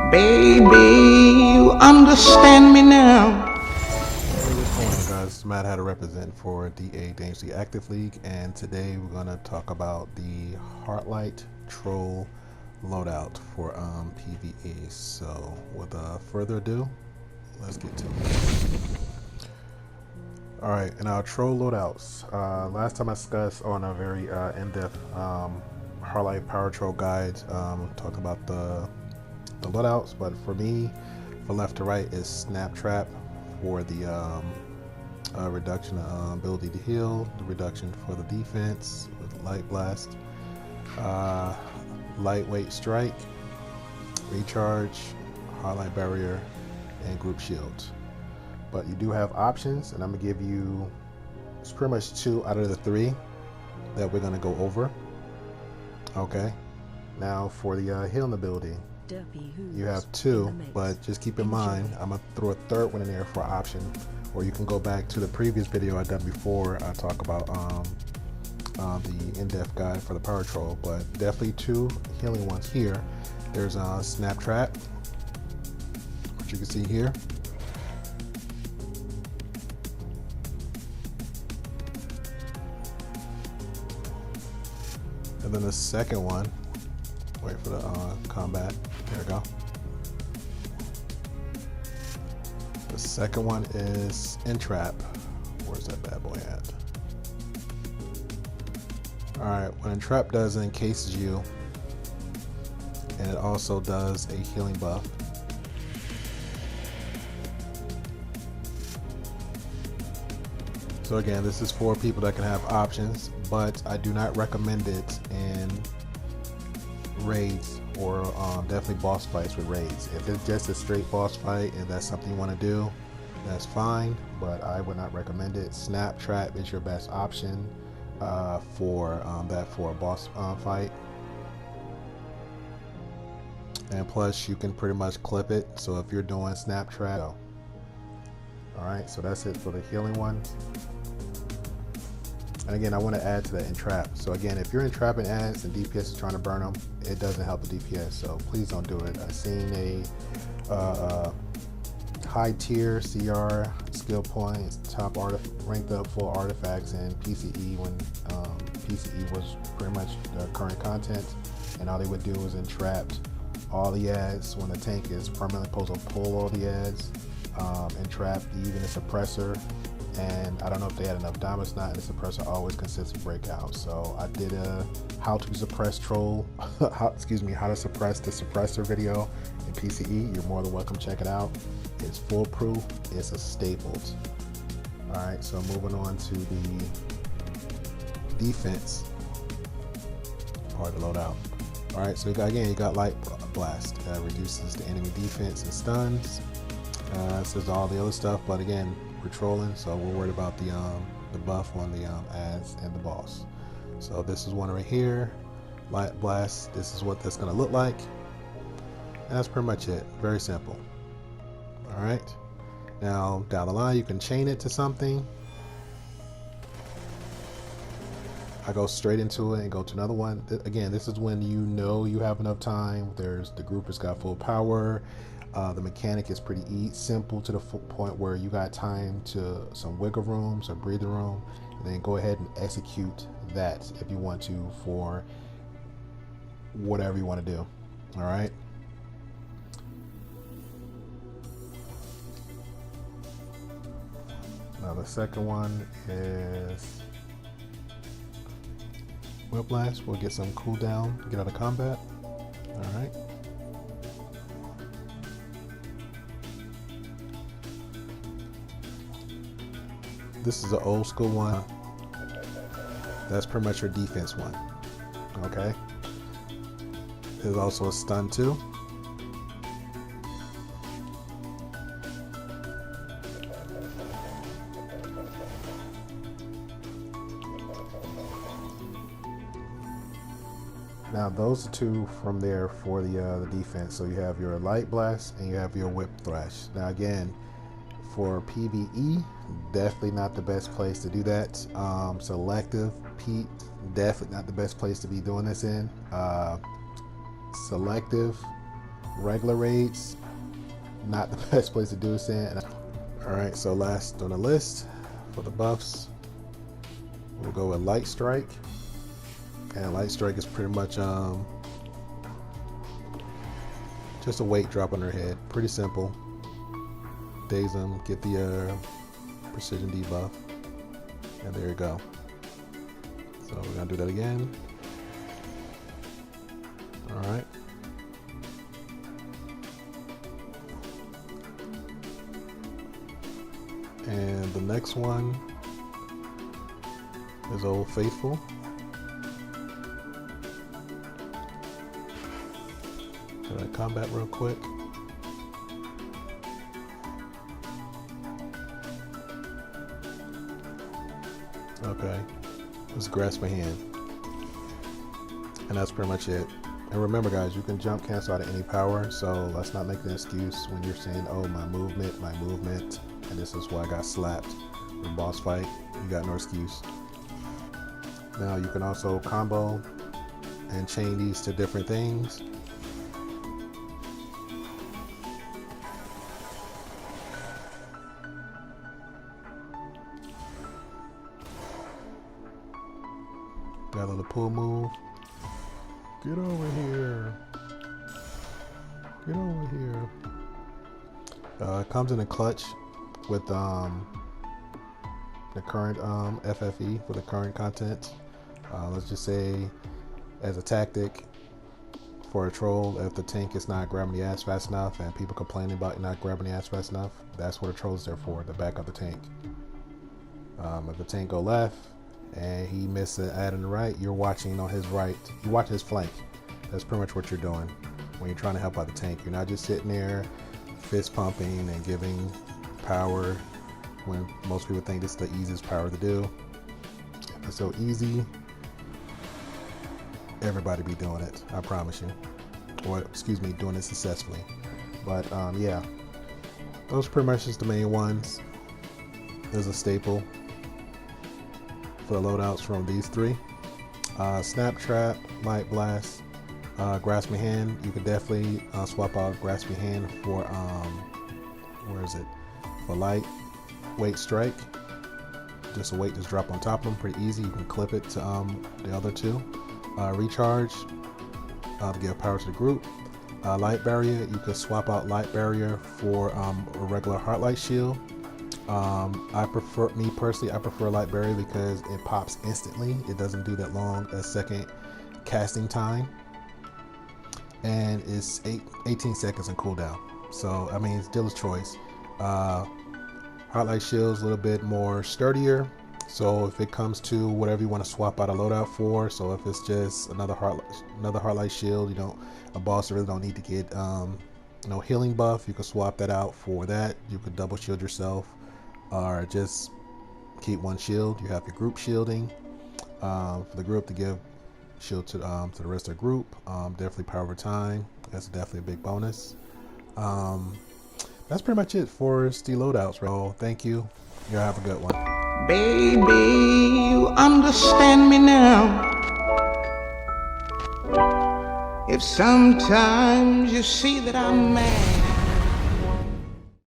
Baby, you understand me now. Hey, what's going on, guys? It's Matt, how to represent for DA Dangerously Active League, and today we're going to talk about the Heartlight Troll loadout for PvE. So, with further ado, let's get to it. Alright, in our troll loadouts, last time I discussed on a very in-depth Heartlight Power Troll guide, talked about the loadouts, but for me, for left to right is Snap Trap for the reduction of ability to heal, the reduction for the defense with Light Blast, Lightweight Strike, Recharge, Highlight Barrier, and Group Shields. But you do have options, and I'm going to give you, it's pretty much 2 out of the 3 that we're going to go over. Okay, now for the healing ability, you have 2, but just keep in mind, I'm going to throw a third one in there for option, or you can go back to the previous video I done before I talk about the in-depth guide for the Power Troll, but definitely 2 healing ones here. There's a Snap Trap, which you can see here. And then the second one, wait for the combat, there we go. The second one is Entrap. Where's that bad boy at? Alright, what Entrap does, it encases you, and it also does a healing buff. So again, this is for people that can have options, but I do not recommend it in raids or definitely boss fights with raids. If it's just a straight boss fight and that's something you want to do, that's fine, but I would not recommend it. Snap Trap is your best option for a boss fight. And plus you can pretty much clip it, so if you're doing Snap Trap, go. Alright, so that's it for the healing one. And again, I want to add to that Entrap. So again, if you're entrapping ads and DPS is trying to burn them, it doesn't help the DPS, so please don't do it. I've seen a high tier CR skill points, top ranked up full artifacts in PCE when PCE was pretty much the current content, and all they would do was entrap all the ads when the tank is permanently supposed to pull all the ads, entrap even the suppressor. And I don't know if they had enough diamonds, not, and the suppressor always consists of breakout. So I did a how to suppress troll, how to suppress the suppressor video in PCE. You're more than welcome to check it out. It's foolproof, it's a staple. All right, so moving on to the defense part of the loadout. All right, so you got Light Blast that reduces the enemy defense and stuns. This is all the other stuff, but again, we're trolling, so we're worried about the buff on the ads and the boss. So this is one right here, Light Blast. This is what that's going to look like, and that's pretty much it. Very simple. All right. Now down the line, you can chain it to something. I go straight into it and go to another one. Again, this is when you know you have enough time. The group has got full power. The mechanic is pretty simple to the point where you got time to some wiggle room, some breathing room, and then go ahead and execute that if you want to for whatever you want to do. All right. Now the second one is Whiplash. We'll get some cooldown, get out of combat. All right. This is an old school one. That's pretty much your defense one. Okay. There's also a stun too. Now those are 2 from there for the defense. So you have your Light Blast and you have your Whip Thrash. Now again, for PvE, definitely not the best place to do that. Selective Pete, definitely not the best place to be doing this in. Selective, regular raids, not the best place to do this in. Alright, so last on the list for the buffs, we'll go with Light Strike. And Light Strike is pretty much just a weight drop on her head. Pretty simple. Daze them, get the precision debuff, and there you go. So we're gonna do that again. Alright. And the next one is Old Faithful. Should I combat real quick? Okay, let's grasp my hand. And that's pretty much it. And remember guys, you can jump cancel out of any power, so let's not make an excuse when you're saying, oh, my movement, and this is why I got slapped in boss fight. You got no excuse. Now you can also combo and chain these to different things. Got a little pull move. Get over here. Get over here. It comes in a clutch with the current FFE for the current content. Let's just say as a tactic for a troll, if the tank is not grabbing the ass fast enough and people complaining about not grabbing the ass fast enough, that's what a troll is there for, to back up the tank. If the tank go left and he missed an ad on the right, you're watching on his right, you're watching his flank. That's pretty much what you're doing when you're trying to help out the tank. You're not just sitting there fist pumping and giving power when most people think this is the easiest power to do. If it's so easy, everybody be doing it, I promise you. Or excuse me, doing it successfully. But yeah, those are pretty much just the main ones. There's a staple for the loadouts from these three. Snap Trap, Light Blast, Grasping Hand. You could definitely swap out Grasping Hand for where is it? For Light Weight Strike. Just a weight just drop on top of them, pretty easy. You can clip it to the other two. Recharge to give power to the group. Light Barrier, you could swap out Light Barrier for a regular Heartlight Shield. I prefer Light Barrier because it pops instantly. It doesn't do that long a second casting time, and it's 18 seconds in cooldown. So I mean, it's dealer's choice. Heartlight Shield's a little bit more sturdier. So if it comes to whatever you want to swap out a loadout for, so if it's just another Heartlight Shield, you don't, a boss really don't need to get no healing buff, you can swap that out for that. You could double shield yourself, or just keep one shield. You have your group shielding for the group to give shield to the rest of the group. Definitely power over time. That's definitely a big bonus. That's pretty much it for Steel loadouts, bro. Thank you. Y'all have a good one. Baby, you understand me now. If sometimes you see that I'm mad,